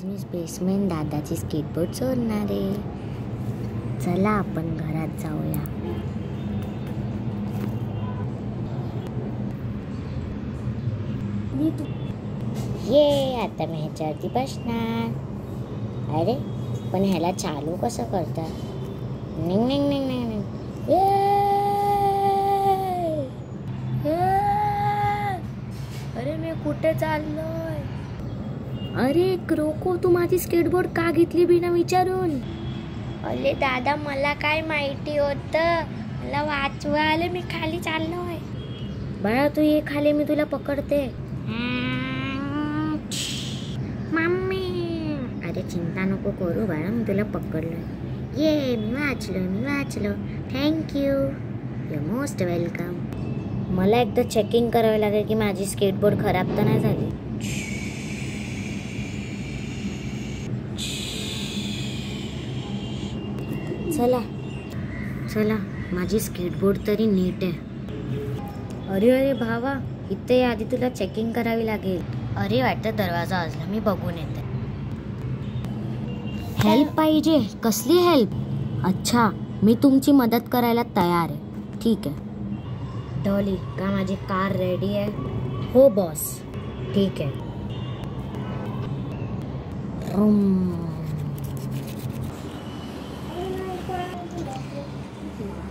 आज मी स्पेसमॅन दादाची स्केटबोर्ड चोरणार आहे. चला आपण घरात जाऊया. ये आता मी ह्याच्यावरती बसणार. अरे पण ह्याला चालू कसं करतात? निंग निंग निंग निंग निंग. अरे मी कुठे चाललोय? अरे क्रोको, तू माझी स्केटबोर्ड का घेतली बिना विचारून? अरे दादा, मला काय माहिती होतं? मला वाचवा आले, मी खाली चाललोय. बाळा तू ये खाली, मी तुला पकडते. मम्मी. अरे चिंता नको करू बाळा, मी तुला पकडलोय. ये मी वाचलो. Thank you, you most welcome. मला एकदा चेकिंग करावं लागेल की माझी स्केटबोर्ड खराब तर नाही झाली. चला माझी स्केटबोर्ड तरी नीट आहे. अरे भावा, इथे आधी तुला चेकिंग करावी लागेल. अरे वाटतं दरवाजा वाजला, मी बघून येते. हेल्प पाहिजे? कसली हेल्प? अच्छा, मी तुमची मदत करायला तयार आहे. ठीक आहे डॉली, का माझी कार रेडी आहे? हो बॉस. ठीक आहे.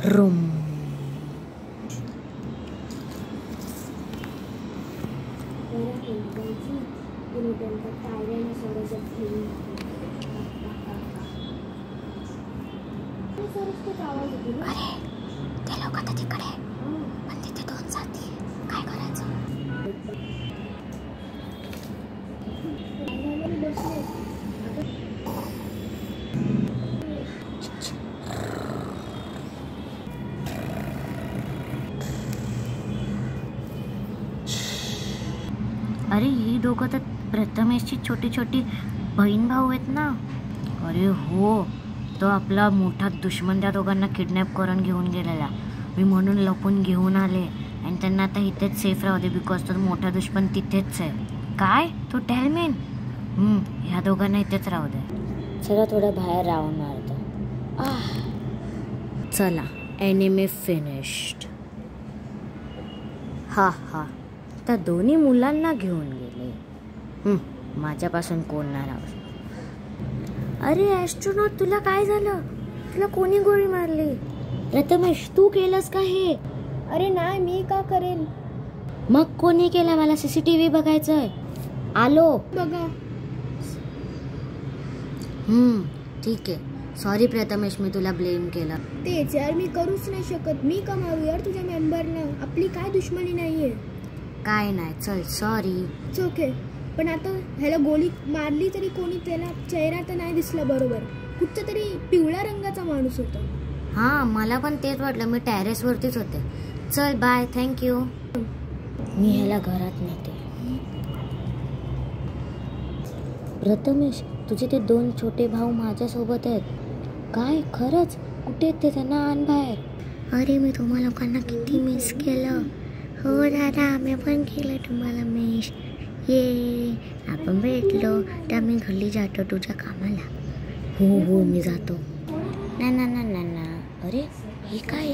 रूम. अरे ते लोक आता तिकडे, पण तिथे 2 साथी. काय करायचं? अरे ही दोघं तर प्रथमेशची छोटी बहीण भाऊ आहेत ना. अरे हो, तो आपला मोठा दुश्मन त्या दोघांना किडनॅप करून घेऊन गेलेला. मी म्हणून लपून घेऊन आले आणि त्यांना आता इथेच सेफ राहू दे, बिकॉज तो मोठा दुश्मन तिथेच आहे. काय तो टॅलमेन? ह्या दोघांना इथेच राहू दे. चला थोडं बाहेर राहून मारतो. चला, एनिमी फिनिश्ड. हा त्या दोन्ही मुलांना घेऊन गेले. माझ्यापासून कोण नाही राहू. अरे ॲस्ट्रोनॉट, तुला काय झालं? तुला कोणी गोळी मारली? प्रथमेश, तू केलंस का हे? अरे नाही, मी का करेन? मग कोणी केलं? मला CCTV बघायचंय. आलो बघा. ठीक आहे. सॉरी प्रथमेश, मी तुला ब्लेम केला. तेच यार, मी करूच नाही शकत. मी का मारू यार तुझ्या मेंबरला? आपली काय दुश्मनी नाहीये. काय नाही, चल सॉरी. It's okay. पण आता ह्याला गोळी मारली तरी कोणी, त्याला चेहरा तर नाही दिसला बरोबर. कुठचा तरी पिवळ्या रंगाचा माणूस होता. हां, मला पण तेच वाटलं. मी टेरेसवरतीच होते. चल बाय, थँक्यू. मी ह्याला घरात नेते. प्रथमेश, तुझे ते 2 छोटे भाऊ माझ्यासोबत आहेत. काय खरंच? कुठे आहेत ते? त्यांना आण बाहेर. अरे मी तुम्हा लोकांना किती मिस केलं. हो दादा, आम्ही पण केलं तुम्हाला मिस. ये आपण भेटलो तर मी घरी जातो तुझ्या कामाला. हो मी जातो. ना. अरे हे काय?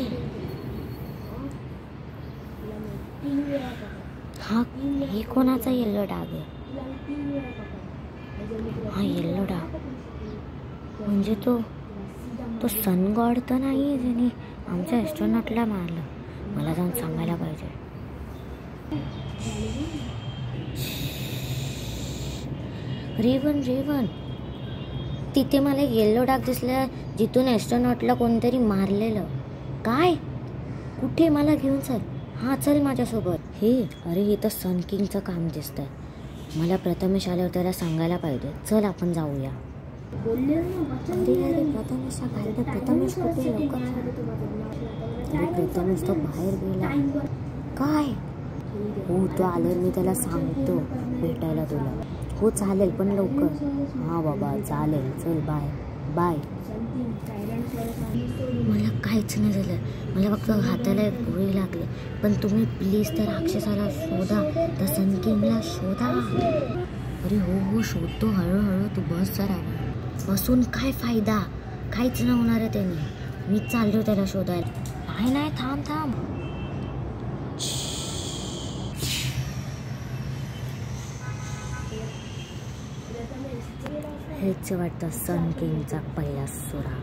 हा, हे कोणाचा येल्लो डाग आहे? हा येल्लो डाग म्हणजे तो सन गॉड तर नाही आहे ज्याने आमच्या ॲस्ट्रोनॉटला मारलं. मला जाऊन सांगायला पाहिजे. रेवन, तिथे मला येल्लो डाग दिसला जिथून ॲस्ट्रोनॉटला कोणतरी मारलेलं. काय? कुठे? मला घेऊन चल. हां चल माझ्यासोबत. अरे हे तर सन किंगचं काम दिसतंय. मला प्रथमेश आल्यावर त्याला सांगायला पाहिजे. चल आपण जाऊया. अरे प्रथमेश कुठे? लवकर. अरे प्रथमेश तो बाहेर गेला. काय? हो तो आल्यावर मी त्याला सांगतो भेटायला तुला. हो चालेल, पण लवकर. हां बाबा चालेल, चल बाय. मला काहीच नाही झालं. मला फक्त हाताला एक गोळी लागली. पण तुम्ही प्लीज त्या राक्षसाला शोधा, त्या सन किंगला शोधा. अरे हो हो शोधतो हळूहळू, तू बस जरा. बसून काय फायदा, काहीच नाही होणार आहे त्याने. मी चाललो त्याला शोधायला. नाही नाही थांब थांब. हेच वाटतं सन किंगचा पहिला सुरा.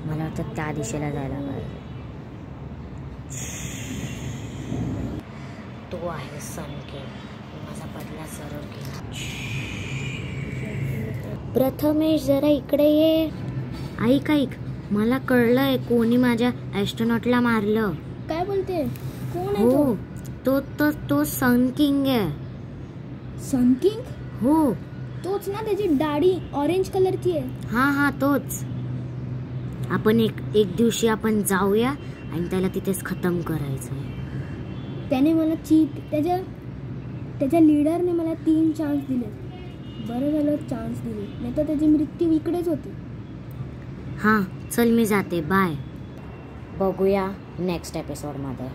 मला वाटतं त्या दिशेला जायला पाहिजे. तो आहे सन किंग. माझा बदला सरळ केला. प्रथमेश जरा इकडे ये. ऐक ऐक, मला कळलंय कोणी माझ्या ॲस्ट्रोनॉटला मारलं. काय बोलते? कोण आहे हो तो सन किंग आहे. सन किंग? हो तोच ना, त्याची दाढी ऑरेंज कलरची आहे. हा तोच. आपण एक दिवशी आपण जाऊया आणि त्याला तिथेच खतम करायचं. त्याने मला त्याच्या लीडरने मला 3 चान्स दिले. बरं झालं चान्स दिले, नाही तर त्याची मृत्यू इकडेच होती. हां चल मी जाते, बाय. बघूया नेक्स्ट एपिसोडमध्ये.